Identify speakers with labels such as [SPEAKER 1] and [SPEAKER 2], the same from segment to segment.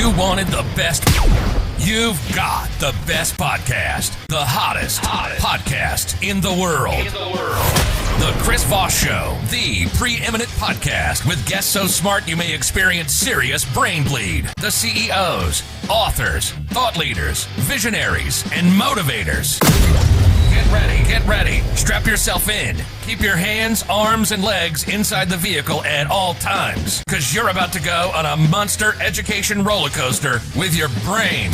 [SPEAKER 1] You wanted the best. You've got the best podcast. The hottest podcast in the world. The Chris Voss Show, the preeminent podcast with guests so smart you may experience serious brain bleed. The CEOs, authors, thought leaders, visionaries, and motivators. Get ready. Strap yourself in. Keep your hands, arms, and legs inside the vehicle at all times, because you're about to go on a monster education roller coaster with your brain.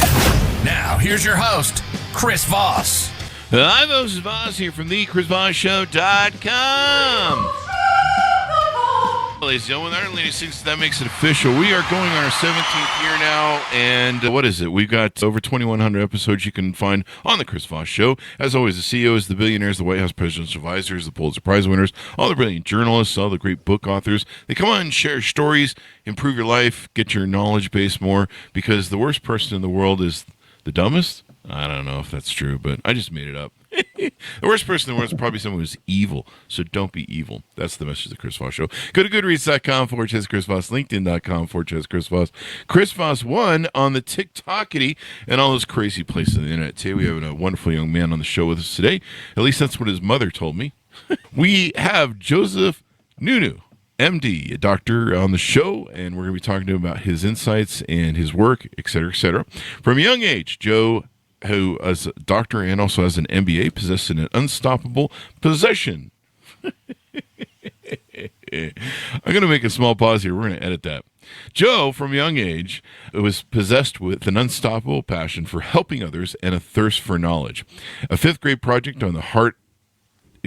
[SPEAKER 1] Now, here's your host, Chris Voss.
[SPEAKER 2] I'm Chris Voss here from the ChrisVossShow.com. Ladies and gentlemen, our latest six, that makes it official. We are going on our 17th year now, and what is it? We've got over 2,100 episodes you can find on the Chris Voss Show. As always, the CEOs, the billionaires, the White House presidential advisors, the Pulitzer Prize winners, all the brilliant journalists, all the great book authors. They come on and share stories, improve your life, get your knowledge base more, because the worst person in the world is the dumbest. I don't know if that's true, but I just made it up. The worst person in the world is probably someone who's evil, so don't be evil. That's the message of the Chris Voss Show. Go to goodreads.com/Chris Voss, LinkedIn.com/Chris Voss, Chris Voss 1 on the TikTokity, and all those crazy places on the internet. Today we have a wonderful young man on the show with us today. At least that's what his mother told me. We have Joseph Nounou, MD, a doctor, on the show, and we're going to be talking to him about his insights and his work, et cetera, et cetera. From a young age, Joe, who as a doctor and also as an MBA, possessed an unstoppable possession. I'm going to make a small pause here. We're going to edit that. Joe, from a young age, was possessed with an unstoppable passion for helping others and a thirst for knowledge. A fifth-grade project on the heart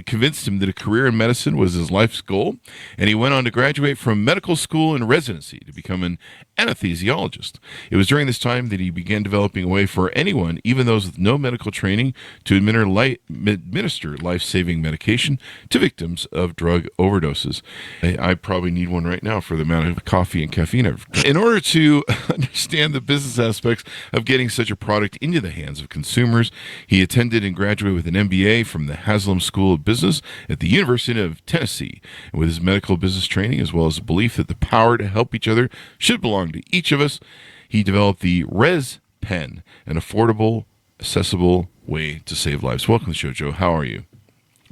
[SPEAKER 2] convinced him that a career in medicine was his life's goal, and he went on to graduate from medical school and residency to become an anesthesiologist. It was during this time that he began developing a way for anyone, even those with no medical training, to administer life-saving medication to victims of drug overdoses. I probably need one right now for the amount of coffee and caffeine I've drank. In order to understand the business aspects of getting such a product into the hands of consumers, he attended and graduated with an MBA from the Haslam School of Business at the University of Tennessee. And with his medical business training, as well as the belief that the power to help each other should belong to each of us, he developed the ResPen, an affordable, accessible way to save lives. Welcome to the show, Joe. How are you?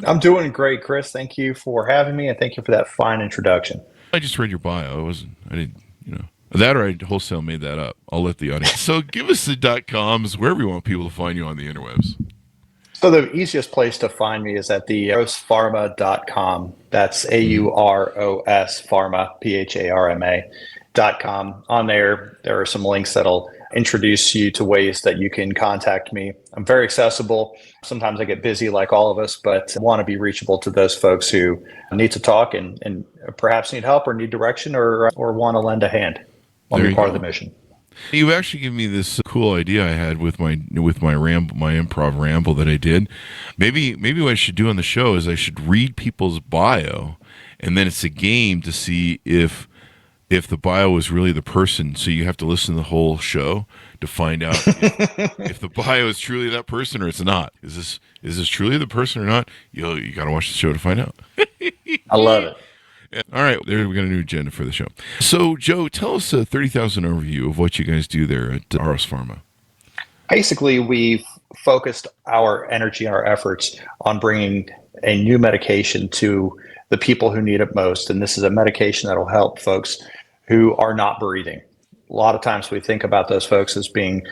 [SPEAKER 3] I'm doing great, Chris. Thank you for having me, and thank you for that fine introduction.
[SPEAKER 2] I just read your bio. I didn't, that, or I wholesale made that up. I'll let the audience. So give us the .coms, wherever you want people to find you on the interwebs.
[SPEAKER 3] So the easiest place to find me is at the aurospharma.com. That's AUROS Pharma, PHARMA.com. On there are some links that'll introduce you to ways that you can contact me. I'm very accessible. Sometimes I get busy like all of us, but I want to be reachable to those folks who need to talk and perhaps need help or need direction or want to lend a hand. Want to be part of the mission.
[SPEAKER 2] You actually gave me this cool idea I had with my improv ramble that I did. Maybe what I should do on the show is I should read people's bio, and then it's a game to see if the bio is really the person. So you have to listen to the whole show to find out if the bio is truly that person or it's not. Is this truly the person or not? You got to watch the show to find out.
[SPEAKER 3] I love it.
[SPEAKER 2] All right, there we got a new agenda for the show. So, Joe, tell us a 30,000 overview of what you guys do there at Auros Pharma.
[SPEAKER 3] Basically, we've focused our energy and our efforts on bringing a new medication to the people who need it most. And this is a medication that will help folks who are not breathing. A lot of times we think about those folks as being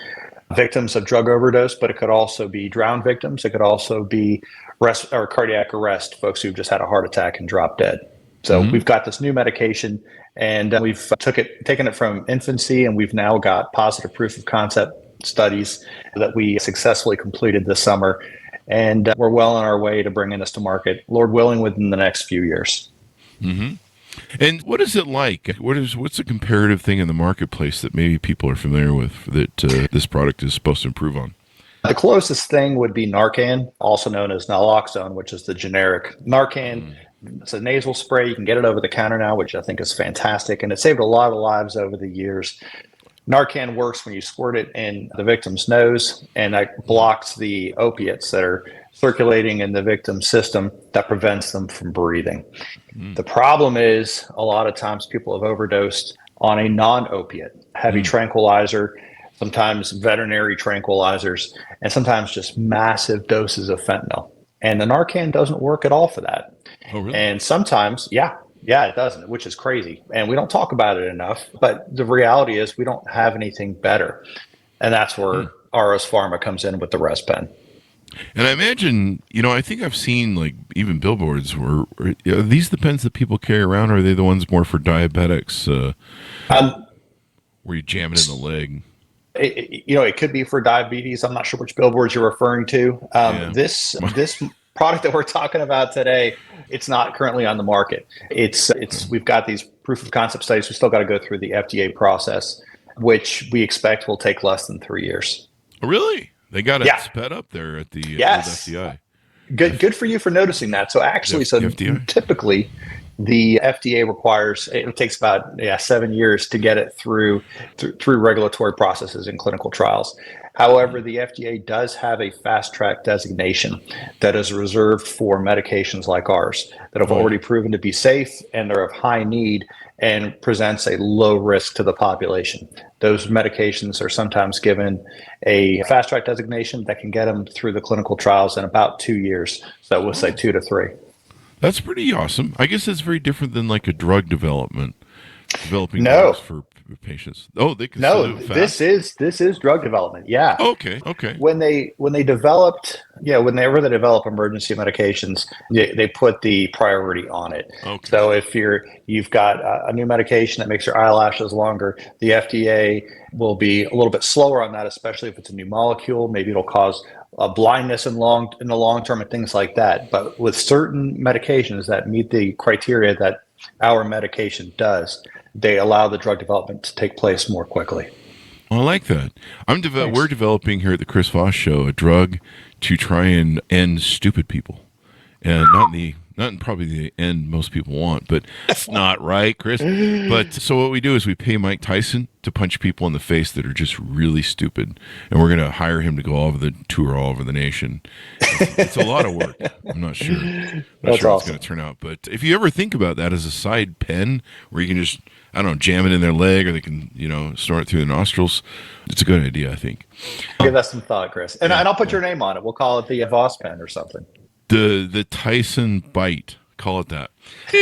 [SPEAKER 3] victims of drug overdose, but it could also be drowned victims. It could also be cardiac arrest, folks who've just had a heart attack and dropped dead. So we've got this new medication, and we've taken it from infancy, and we've now got positive proof of concept studies that we successfully completed this summer. And we're well on our way to bringing this to market, Lord willing, within the next few years.
[SPEAKER 2] Mm-hmm. And what is it like? What's a comparative thing in the marketplace that maybe people are familiar with that this product is supposed to improve on?
[SPEAKER 3] The closest thing would be Narcan, also known as naloxone, which is the generic. Narcan, it's a nasal spray. You can get it over the counter now, which I think is fantastic. And it saved a lot of lives over the years. Narcan works when you squirt it in the victim's nose, and that blocks the opiates that are circulating in the victim's system that prevents them from breathing. The problem is a lot of times people have overdosed on a non-opiate, heavy tranquilizer, sometimes veterinary tranquilizers, and sometimes just massive doses of fentanyl. And the Narcan doesn't work at all for that.
[SPEAKER 2] Oh, really?
[SPEAKER 3] And sometimes, yeah, it doesn't, which is crazy. And we don't talk about it enough. But the reality is we don't have anything better. And that's where RS Pharma comes in with the ResPen.
[SPEAKER 2] And I imagine, I think I've seen like even billboards where are these the pens that people carry around, or are they the ones more for diabetics where you jam it in the leg?
[SPEAKER 3] It could be for diabetes. I'm not sure which billboards you're referring to. This product that we're talking about today, it's not currently on the market. We've got these proof of concept studies. We still got to go through the FDA process, which we expect will take less than 3 years.
[SPEAKER 2] Oh, really? They got it sped up there at the FDI.
[SPEAKER 3] Good for you for noticing that. So actually, typically the FDA requires, it takes about 7 years to get it through regulatory processes and clinical trials. However, the FDA does have a fast track designation that is reserved for medications like ours that have already proven to be safe and they're of high need and presents a low risk to the population. Those medications are sometimes given a fast track designation that can get them through the clinical trials in about 2 years. So we'll say 2 to 3.
[SPEAKER 2] That's pretty awesome. I guess that's very different than like a drug developing drugs for patients. Oh, they can do it fast? This is drug development. Yeah. Okay.
[SPEAKER 3] Whenever they develop emergency medications, they put the priority on it. Okay. So if you've got a new medication that makes your eyelashes longer, the FDA will be a little bit slower on that, especially if it's a new molecule. Maybe it'll cause blindness in the long term and things like that. But with certain medications that meet the criteria that our medication does, they allow the drug development to take place more quickly.
[SPEAKER 2] Well, I like that. We're developing here at the Chris Voss Show a drug to try and end stupid people, and not in probably the end most people want, but it's not right, Chris. But so what we do is we pay Mike Tyson to punch people in the face that are just really stupid, and we're going to hire him to go all over the nation. It's a lot of work. I'm not sure. How it's going to turn out. But if you ever think about that as a side pen where you can just, jam it in their leg, or they can, snort it through the nostrils, it's a good idea, I think.
[SPEAKER 3] Give that some thought, Chris. And I'll put your name on it. We'll call it the Voss pen or something.
[SPEAKER 2] The Tyson bite. Call it that.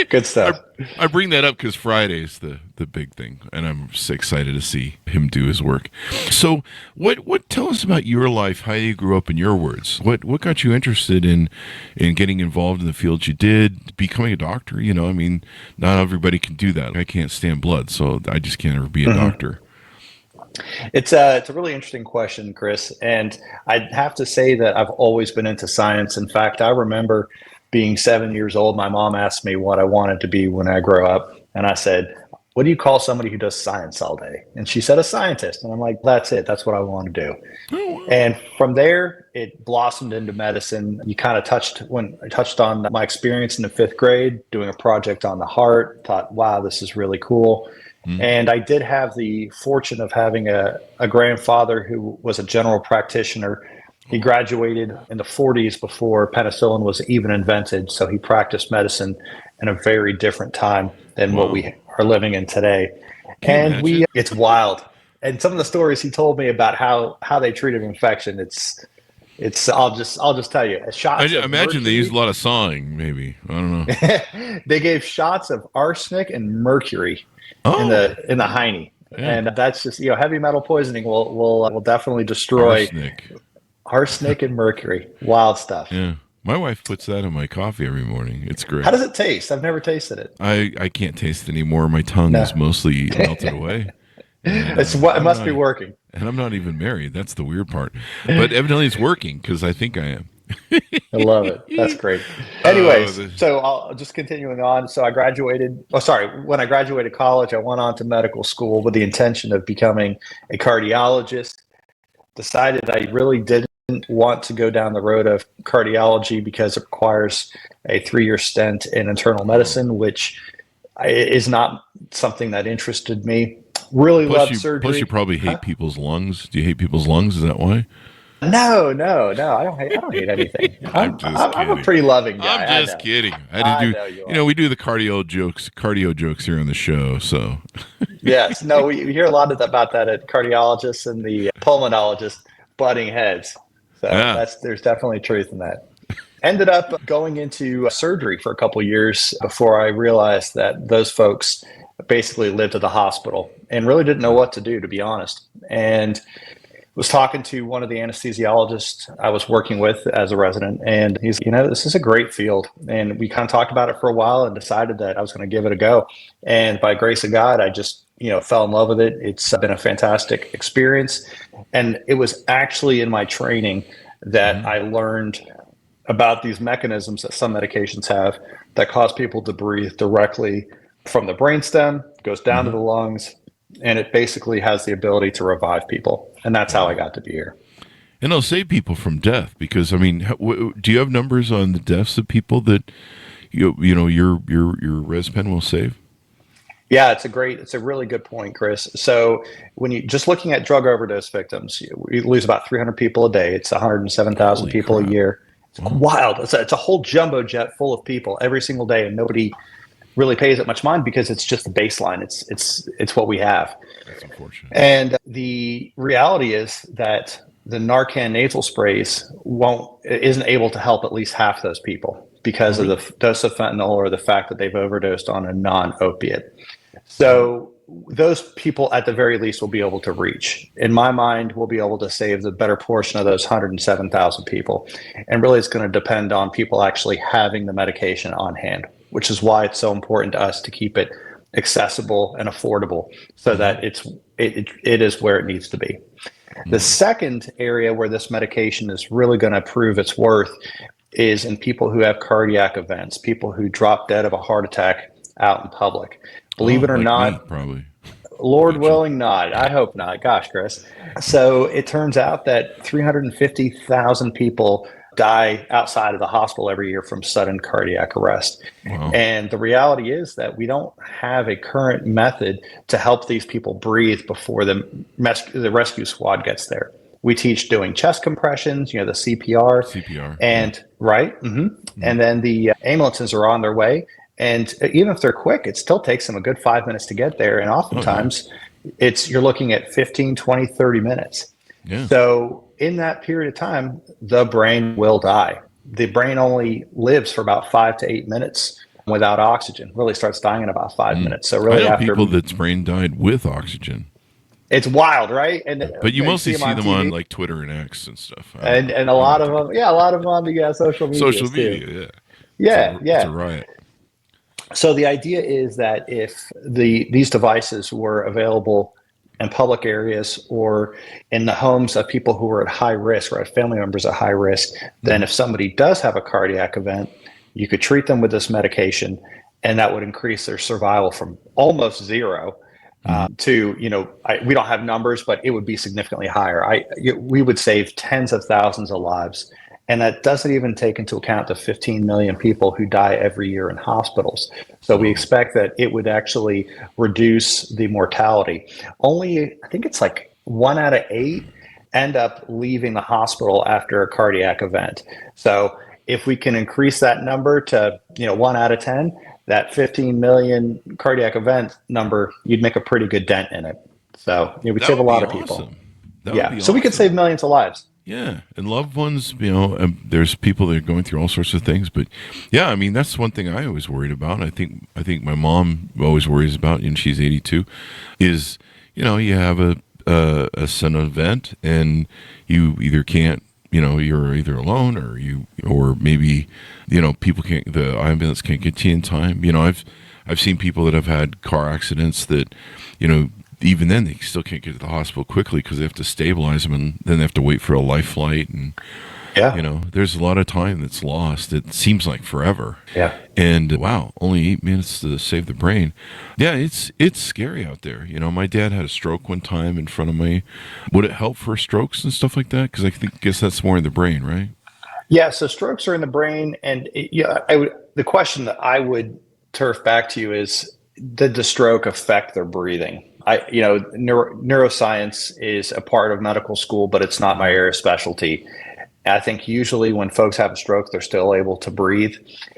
[SPEAKER 3] Good stuff.
[SPEAKER 2] I bring that up because Friday's the big thing, and I'm so excited to see him do his work. So, what? Tell us about your life, how you grew up, in your words. What got you interested in getting involved in the field you did, becoming a doctor? Not everybody can do that. I can't stand blood, so I just can't ever be a doctor.
[SPEAKER 3] It's a really interesting question, Chris. And I'd have to say that I've always been into science. In fact, I remember being 7 years old, my mom asked me what I wanted to be when I grow up. And I said, what do you call somebody who does science all day? And she said, a scientist. And I'm like, that's it. That's what I want to do. Oh. And from there, it blossomed into medicine. You kind of touched on my experience in the 5th grade, doing a project on the heart, thought, wow, this is really cool. And I did have the fortune of having a grandfather who was a general practitioner. He graduated in the 40s before penicillin was even invented. So he practiced medicine in a very different time than what we are living in today. And it's wild. And some of the stories he told me about how they treated infection, I'll just tell you.
[SPEAKER 2] I imagine they used a lot of sawing, maybe. I don't know.
[SPEAKER 3] They gave shots of arsenic and mercury in the hiney. Yeah. And that's just, heavy metal poisoning will definitely destroy arsenic and mercury. Wild stuff.
[SPEAKER 2] Yeah. My wife puts that in my coffee every morning. It's great.
[SPEAKER 3] How does it taste? I've never tasted it.
[SPEAKER 2] I can't taste it anymore. My tongue is mostly melted away.
[SPEAKER 3] It must be working.
[SPEAKER 2] And I'm not even married. That's the weird part. But evidently it's working because I think I am.
[SPEAKER 3] I love it. That's great. Anyways, so I'll just continuing on. So when I graduated college, I went on to medical school with the intention of becoming a cardiologist. Decided I really didn't want to go down the road of cardiology because it requires a 3-year stint in internal medicine, which is not something that interested me. Really loved surgery.
[SPEAKER 2] Plus, you probably hate people's lungs. Do you hate people's lungs? Is that why?
[SPEAKER 3] No. I don't hate anything.
[SPEAKER 2] I'm just
[SPEAKER 3] I'm a
[SPEAKER 2] kidding.
[SPEAKER 3] pretty loving guy.
[SPEAKER 2] I'm just kidding.
[SPEAKER 3] I know you are.
[SPEAKER 2] We do the cardio jokes here on the show. So
[SPEAKER 3] Yes. No, we hear a lot about that at cardiologists and the pulmonologists butting heads. So
[SPEAKER 2] yeah.
[SPEAKER 3] there's definitely truth in that. Ended up going into surgery for a couple years before I realized that those folks basically lived at the hospital and really didn't know what to do, to be honest. And was talking to one of the anesthesiologists I was working with as a resident, and he's, this is a great field. And we kind of talked about it for a while and decided that I was going to give it a go. And by grace of God, I just, fell in love with it. It's been a fantastic experience. And it was actually in my training that I learned about these mechanisms that some medications have that cause people to breathe directly from the brainstem, goes down to the lungs, and it basically has the ability to revive people. And that's how I got to be here.
[SPEAKER 2] And it'll save people from death because, I mean, do you have numbers on the deaths of people that your ResPen will save?
[SPEAKER 3] Yeah, it's a really good point, Chris. So when you just looking at drug overdose victims, we lose about 300 people a day. It's 107,000 people a year. It's wild. It's a whole jumbo jet full of people every single day, and nobody really pays it much mind because it's just the baseline. It's what we have.
[SPEAKER 2] That's unfortunate.
[SPEAKER 3] And the reality is that the Narcan nasal sprays isn't able to help at least half those people because of the dose of fentanyl or the fact that they've overdosed on a non-opiate. So those people at the very least will be able to reach. In my mind, we'll be able to save the better portion of those 107,000 people. And really it's going to depend on people actually having the medication on hand, which is why it's so important to us to keep it accessible and affordable so that it is where it needs to be. The second area where this medication is really going to prove its worth is in people who have cardiac events, people who drop dead of a heart attack out in public. Believe it or not,
[SPEAKER 2] me, probably.
[SPEAKER 3] Lord willing not. I hope not. Gosh, Chris. So it turns out that 350,000 people die outside of the hospital every year from sudden cardiac arrest. Wow. And the reality is that we don't have a current method to help these people breathe before the rescue squad gets there. We teach doing chest compressions, the CPR. And right. And then the ambulances are on their way. And even if they're quick, it still takes them a good 5 minutes to get there. And oftentimes you're looking at 15, 20, 30 minutes.
[SPEAKER 2] Yeah.
[SPEAKER 3] So in that period of time, the brain will die. The brain only lives for about 5 to 8 minutes without oxygen, really starts dying in about 5 minutes. So really
[SPEAKER 2] I know people that's brain died with oxygen.
[SPEAKER 3] It's wild, right?
[SPEAKER 2] But you mostly see them on like Twitter and X and stuff.
[SPEAKER 3] And a lot of them on the social media.
[SPEAKER 2] Social media,
[SPEAKER 3] yeah.
[SPEAKER 2] It's a riot.
[SPEAKER 3] So the idea is that if these devices were available in public areas or in the homes of people who are at high risk or have family members at high risk, then if somebody does have a cardiac event, you could treat them with this medication, and that would increase their survival from almost zero to, we don't have numbers, but it would be significantly higher. We would save tens of thousands of lives. And that doesn't even take into account the 15 million people who die every year in hospitals. So we expect that it would actually reduce the mortality. Only, I think it's like 1 out of 8 end up leaving the hospital after a cardiac event. So if we can increase that number to 1 out of 10, that 15 million cardiac event number, you'd make a pretty good dent in it. So we'd save a lot of people. So we could save millions of lives.
[SPEAKER 2] Yeah, and loved ones, there's people that are going through all sorts of things, but yeah, I mean, that's one thing I always worried about. I think my mom always worries about, and she's 82, is, you have a sudden event and you either can't, you're either alone or maybe, the ambulance can't get to you in time. I've seen people that have had car accidents that, even then they still can't get to the hospital quickly because they have to stabilize them, and then they have to wait for a life flight. And, there's a lot of time that's lost. It seems like forever. Yeah. And wow, only 8 minutes to save the brain. Yeah, it's scary out there. My dad had a stroke one time in front of me. Would it help for strokes and stuff like that? Because guess that's more in the brain, right?
[SPEAKER 3] Yeah, so strokes are in the brain. And the question that I would turf back to you is, did the stroke affect their breathing? Neuroscience is a part of medical school, but it's not my area of specialty. I think usually when folks have a stroke, they're still able to breathe.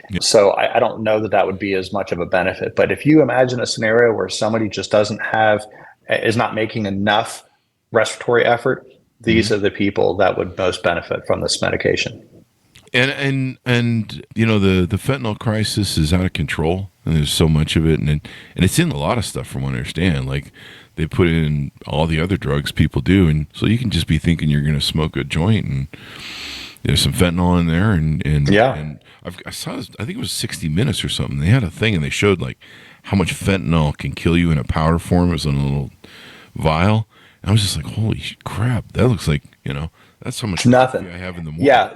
[SPEAKER 2] Yeah.
[SPEAKER 3] So I don't know that that would be as much of a benefit. But if you imagine a scenario where somebody just is not making enough respiratory effort, these are the people that would most benefit from this medication.
[SPEAKER 2] And the fentanyl crisis is out of control, and there's so much of it, and it's in a lot of stuff from what I understand. Like, they put in all the other drugs people do, and so you can just be thinking you're going to smoke a joint, and there's some fentanyl in there, and
[SPEAKER 3] yeah.
[SPEAKER 2] And I saw this, I think it was 60 Minutes or something. They had a thing, and they showed like how much fentanyl can kill you in a powder form. It was in a little vial. And I was just like, holy crap, that looks like, that's how much
[SPEAKER 3] nothing
[SPEAKER 2] I have in the morning.
[SPEAKER 3] Yeah.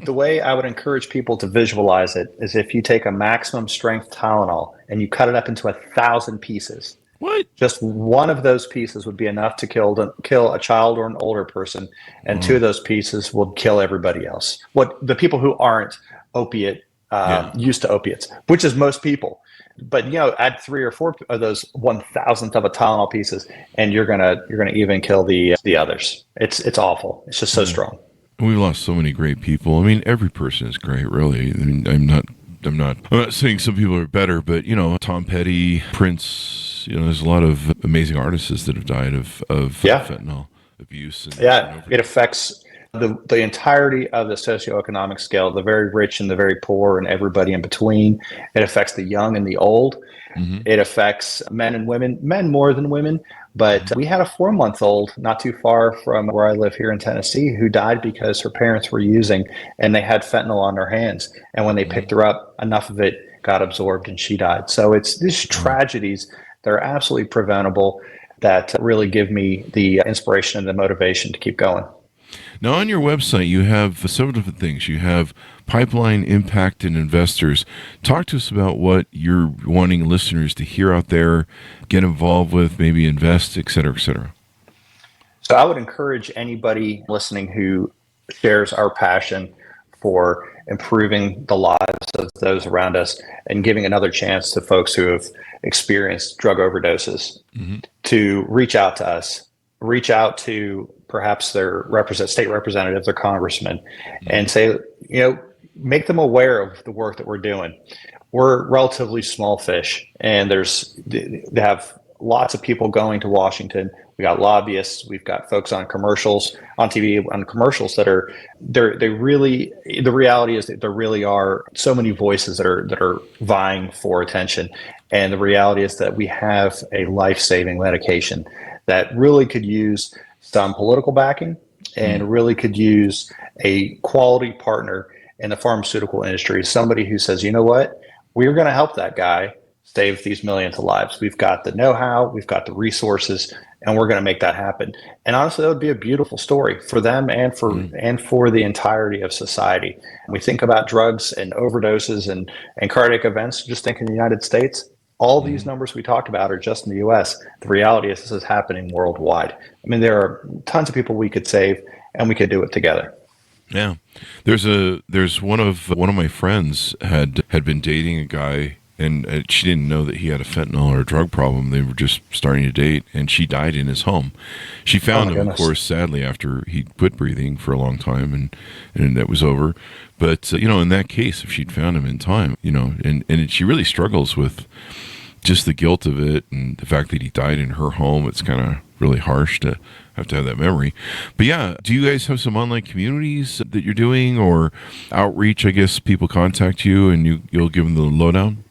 [SPEAKER 3] The way I would encourage people to visualize it is if you take a maximum strength Tylenol and you cut it up into 1,000 pieces.
[SPEAKER 2] What?
[SPEAKER 3] Just one of those pieces would be enough to kill a child or an older person, and two of those pieces would kill everybody else. The people who aren't used to opiates, which is most people. But add 3 or 4 of those 1,000th of a Tylenol pieces, and you're gonna even kill the others. It's awful. It's just so strong.
[SPEAKER 2] We've lost so many great people. I mean, every person is great, really. I mean, I'm not saying some people are better, but Tom Petty, Prince. There's a lot of amazing artists that have died of fentanyl abuse.
[SPEAKER 3] It affects the entirety of the socioeconomic scale, the very rich and the very poor and everybody in between. It affects the young and the old. Mm-hmm. It affects men and women, men more than women. But we had a 4-month-old not too far from where I live here in Tennessee who died because her parents were using, and they had fentanyl on their hands. And when they picked her up, enough of it got absorbed and she died. So it's these tragedies that are absolutely preventable that really give me the inspiration and the motivation to keep going.
[SPEAKER 2] Now, on your website, you have several different things. You have pipeline, impact, and investors. Talk to us about what you're wanting listeners to hear out there, get involved with, maybe invest, et cetera, et cetera.
[SPEAKER 3] So I would encourage anybody listening who shares our passion for improving the lives of those around us and giving another chance to folks who have experienced drug overdoses to reach out to us, reach out to perhaps their state representative, their congressman, and say, make them aware of the work that we're doing. We're relatively small fish, and they have lots of people going to Washington. We got lobbyists, we've got folks on commercials, on TV, on commercials that the reality is that there really are so many voices that are vying for attention. And the reality is that we have a life-saving medication that really could use some political backing and really could use a quality partner in the pharmaceutical industry, somebody who says, you know what, we're going to help that guy save these millions of lives. We've got the know-how, we've got the resources, and we're going to make that happen. And honestly, that would be a beautiful story for them and for the entirety of society. When we think about drugs and overdoses and cardiac events, just think in the United States, all these numbers we talked about are just in the U.S. The reality is this is happening worldwide. I mean, there are tons of people we could save, and we could do it together.
[SPEAKER 2] Yeah, there's one of my friends had been dating a guy, and she didn't know that he had a fentanyl or a drug problem. They were just starting to date, and she died in his home. She found him, of course, sadly, after he quit breathing for a long time, and that was over. But in that case, if she'd found him in time, and she really struggles with just the guilt of it and the fact that he died in her home. It's kind of really harsh to have that memory. But yeah, do you guys have some online communities that you're doing or outreach? I guess people contact you and you'll give them the lowdown?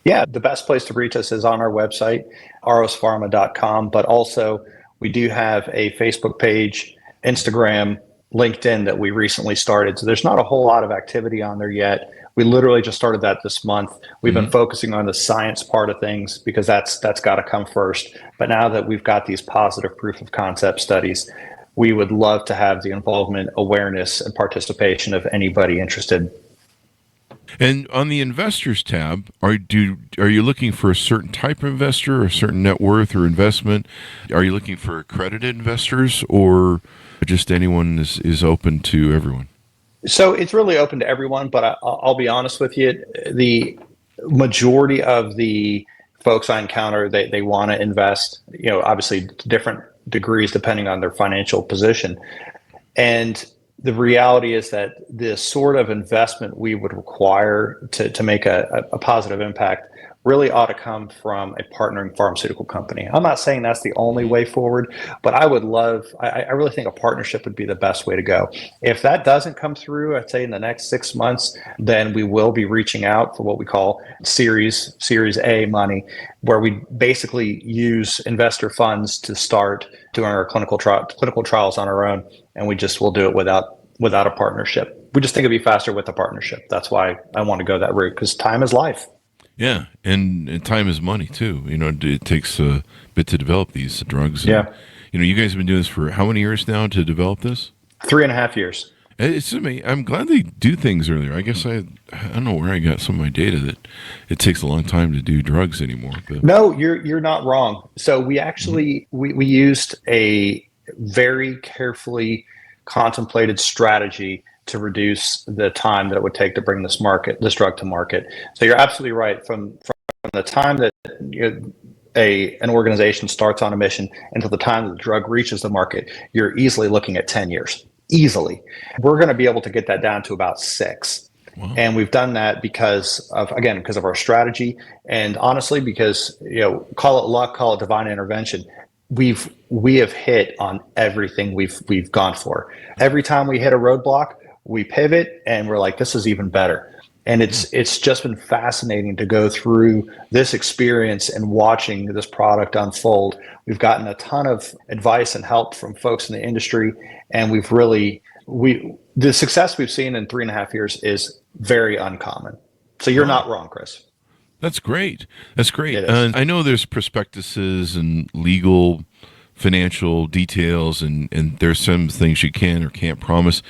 [SPEAKER 3] Yeah, the best place to reach us is on our website, rospharma.com. But also we do have a Facebook page, Instagram, LinkedIn that we recently started. So there's not a whole lot of activity on there yet. We literally just started that this month. We've been focusing on the science part of things because that's got to come first. But now that we've got these positive proof of concept studies, we would love to have the involvement, awareness, and participation of anybody interested.
[SPEAKER 2] And on the investors tab, are you looking for a certain type of investor, a certain net worth or investment? Are you looking for accredited investors, or just anyone is open to everyone?
[SPEAKER 3] So it's really open to everyone, but I'll be honest with you. The majority of the folks I encounter, they want to invest, obviously to different degrees depending on their financial position. And the reality is that the sort of investment we would require to make a positive impact really ought to come from a partnering pharmaceutical company. I'm not saying that's the only way forward, but I really think a partnership would be the best way to go. If that doesn't come through, I'd say in the next 6 months, then we will be reaching out for what we call Series A money, where we basically use investor funds to start doing our clinical trials on our own, and we'll do it without a partnership. We just think it'd be faster with a partnership. That's why I want to go that route, because time is life.
[SPEAKER 2] Yeah, and time is money too. It takes a bit to develop these drugs.
[SPEAKER 3] Yeah.
[SPEAKER 2] And, you guys have been doing this for how many years now to develop this?
[SPEAKER 3] 3.5 years.
[SPEAKER 2] It's amazing. I'm glad they do things earlier. I guess I don't know where I got some of my data that it takes a long time to do drugs anymore. But.
[SPEAKER 3] No, you're not wrong. So we actually we used a very carefully contemplated strategy to reduce the time that it would take to bring this drug to market. So you're absolutely right. From the time that an organization starts on a mission until the time that the drug reaches the market, you're easily looking at 10 years. Easily. We're going to be able to get that down to about 6. Wow. And we've done that because of our strategy, and honestly, because call it luck, call it divine intervention. We have hit on everything we've gone for. Every time we hit a roadblock, we pivot and we're like, this is even better. And it's just been fascinating to go through this experience and watching this product unfold. We've gotten a ton of advice and help from folks in the industry, and the success we've seen in 3.5 years is very uncommon. So you're not wrong, Chris.
[SPEAKER 2] That's great. I know there's prospectuses and legal, financial details, and there's some things you can or can't promise.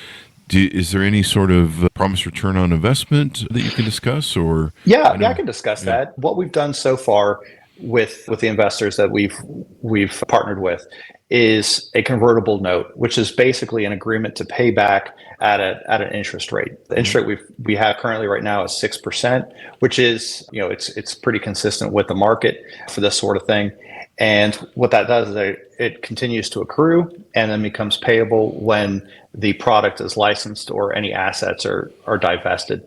[SPEAKER 2] Is there any sort of promised return on investment that you can discuss? Or
[SPEAKER 3] I can discuss that. What we've done so far with the investors that we've partnered with is a convertible note, which is basically an agreement to pay back at an interest rate. The interest rate we have currently right now is 6%, which is it's pretty consistent with the market for this sort of thing. And what that does is it continues to accrue and then becomes payable when the product is licensed or any assets are divested.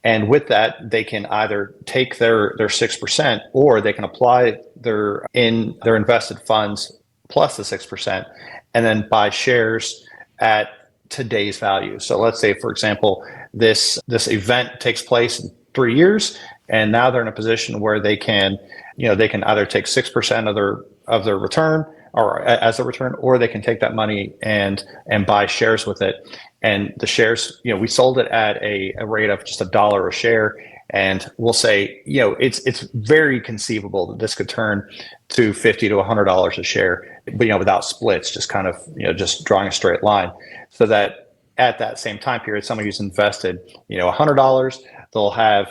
[SPEAKER 3] And with that, they can either take their 6%, or they can apply their invested funds plus the 6%, and then buy shares at today's value. So let's say, for example, this event takes place in 3 years, and now they're in a position where they can either take 6% of their return or as a return, or they can take that money and buy shares with it. And the shares, we sold it at a rate of just $1 a share. And we'll say, it's very conceivable that this could turn to $50 to $100 a share, but without splits, just kind of, just drawing a straight line. So that at that same time period, somebody who's invested, $100, they'll have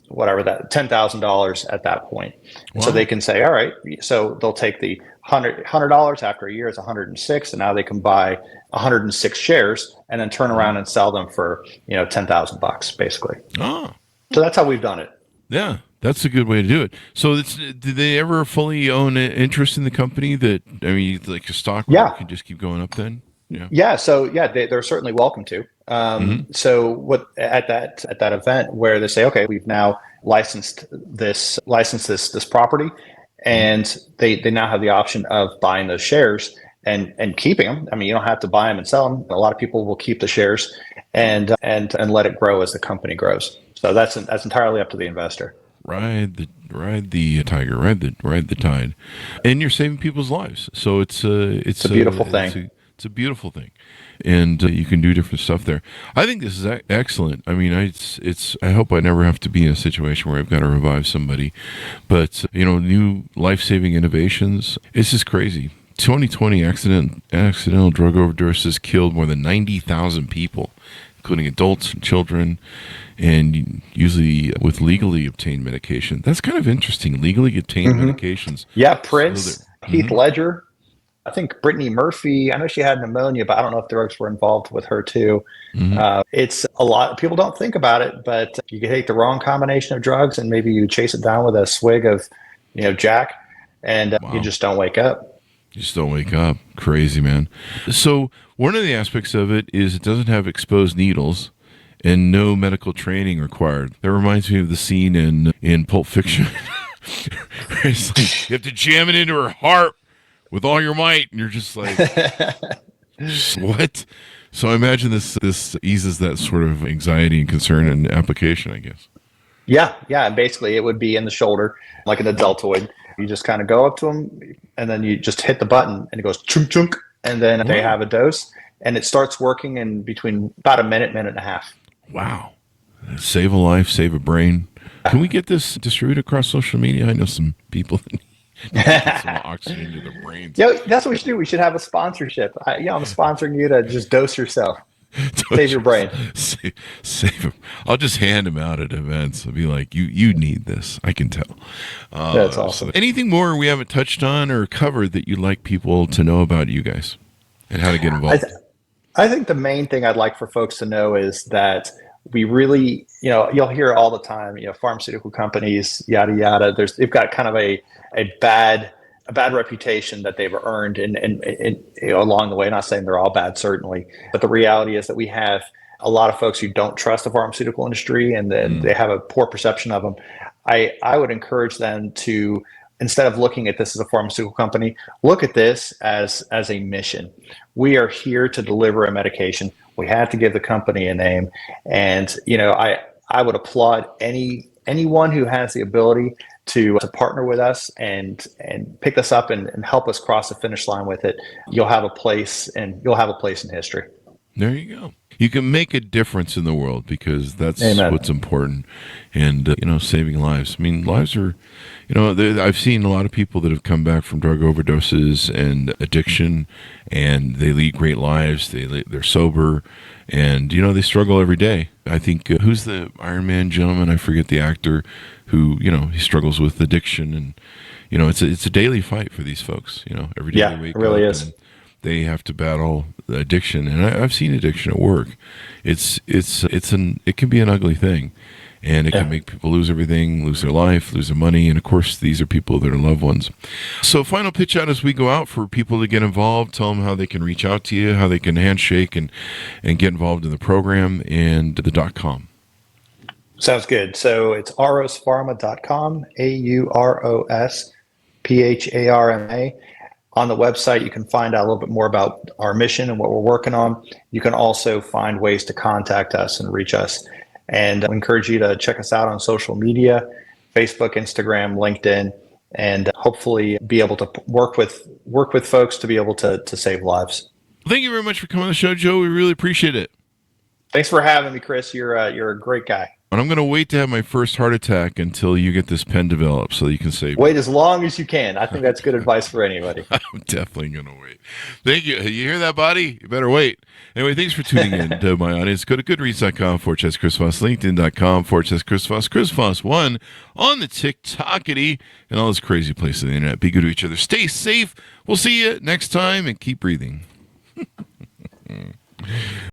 [SPEAKER 3] whatever that $10,000 at that point. Wow. So they can say, all right, so they'll take the $100 after a year is 106, and now they can buy 106 shares and then turn around and sell them for $10,000 basically. Oh. So that's how we've done it.
[SPEAKER 2] Yeah, that's a good way to do it. So did they ever fully own an interest in the company like a stock can just keep going up then? Yeah. So they're certainly welcome to. So what at that event where they say, okay, we've now licensed this property, and they now have the option of buying those shares and keeping them. I mean, you don't have to buy them and sell them. A lot of people will keep the shares and let it grow as the company grows. So that's entirely up to the investor. Ride the tiger, ride the tide, and you're saving people's lives. So it's a
[SPEAKER 3] beautiful thing.
[SPEAKER 2] It's a beautiful thing, and you can do different stuff there. I think this is excellent. I mean, I hope I never have to be in a situation where I've got to revive somebody, but new life-saving innovations. It's just crazy. 2020 accidental drug overdoses killed more than 90,000 people, including adults and children, and usually with legally obtained medication. That's kind of interesting. Legally obtained medications.
[SPEAKER 3] Yeah, Prince, Heath Ledger. I think Brittany Murphy, I know she had pneumonia, but I don't know if drugs were involved with her too. It's a lot. People don't think about it, but you can take the wrong combination of drugs and maybe you chase it down with a swig of jack, and
[SPEAKER 2] Wow.
[SPEAKER 3] you just don't wake up.
[SPEAKER 2] You just don't wake up. Crazy, man. So one of the aspects of it is it doesn't have exposed needles and no medical training required. That reminds me of the scene in Pulp Fiction. It's like you have to jam it into her heart with all your might, and you're just like, what? So I imagine this eases that sort of anxiety and concern and application, I guess.
[SPEAKER 3] Yeah, and basically it would be in the shoulder, like an deltoid. You just kind of go up to them, and then you just hit the button, and it goes chunk chunk, and then they have a dose, and it starts working in between about a minute and a half.
[SPEAKER 2] Wow. Save a life, save a brain. Can we get this distributed across social media? I know some people that need some oxygen to their brains.
[SPEAKER 3] Yeah, that's what we should do. We should have a sponsorship. I'm sponsoring you to just dose yourself. Save your brain.
[SPEAKER 2] Save them. I'll just hand them out at events. I'll be like, you need this. I can tell.
[SPEAKER 3] That's awesome.
[SPEAKER 2] So anything more we haven't touched on or covered that you'd like people to know about you guys and how to get involved?
[SPEAKER 3] I think the main thing I'd like for folks to know is that we really, you'll hear all the time, pharmaceutical companies, yada, yada. They've got kind of a bad reputation that they've earned and along the way. Not saying they're all bad, certainly, but the reality is that we have a lot of folks who don't trust the pharmaceutical industry, and then they have a poor perception of them. I would encourage them to, instead of looking at this as a pharmaceutical company, look at this as a mission. We are here to deliver a medication. We have to give the company a name, and I would applaud anyone who has the ability to partner with us and pick us up and help us cross the finish line with it. You'll have a place, and you'll have a place in history.
[SPEAKER 2] There you go. You can make a difference in the world, because that's
[SPEAKER 3] Amen.
[SPEAKER 2] what's important. And, saving lives. I mean, lives are, I've seen a lot of people that have come back from drug overdoses and addiction, and they lead great lives. They're sober, and, they struggle every day. I think, who's the Iron Man gentleman? I forget the actor who, he struggles with addiction. And, it's a daily fight for these folks, every day
[SPEAKER 3] Yeah,
[SPEAKER 2] they wake
[SPEAKER 3] it really
[SPEAKER 2] up
[SPEAKER 3] is.
[SPEAKER 2] and they have to battle addiction, and I've seen addiction at work. It can be an ugly thing, and it can make people lose everything, lose their life, lose their money, and of course, these are people that are loved ones. So, final pitch out as we go out for people to get involved. Tell them how they can reach out to you, how they can handshake and get involved in the program, and the .com.
[SPEAKER 3] Sounds good. So it's aurospharma.com, AUROSPHARMA. On the website, you can find out a little bit more about our mission and what we're working on. You can also find ways to contact us and reach us. And we encourage you to check us out on social media, Facebook, Instagram, LinkedIn, and hopefully be able to work with folks to be able to save lives.
[SPEAKER 2] Thank you very much for coming on the show, Joe. We really appreciate it.
[SPEAKER 3] Thanks for having me, Chris. You're a great guy.
[SPEAKER 2] And I'm going to wait to have my first heart attack until you get this pen developed so you can save me.
[SPEAKER 3] Wait as long as you can. I think that's good advice for anybody.
[SPEAKER 2] I'm definitely going to wait. Thank you. You hear that, buddy? You better wait. Anyway, thanks for tuning in to my audience. Go to goodreads.com/Chris Voss, LinkedIn.com/Chris Voss, Chris Voss 1 on the TikTokity, and all those crazy places on the internet. Be good to each other. Stay safe. We'll see you next time, and keep breathing.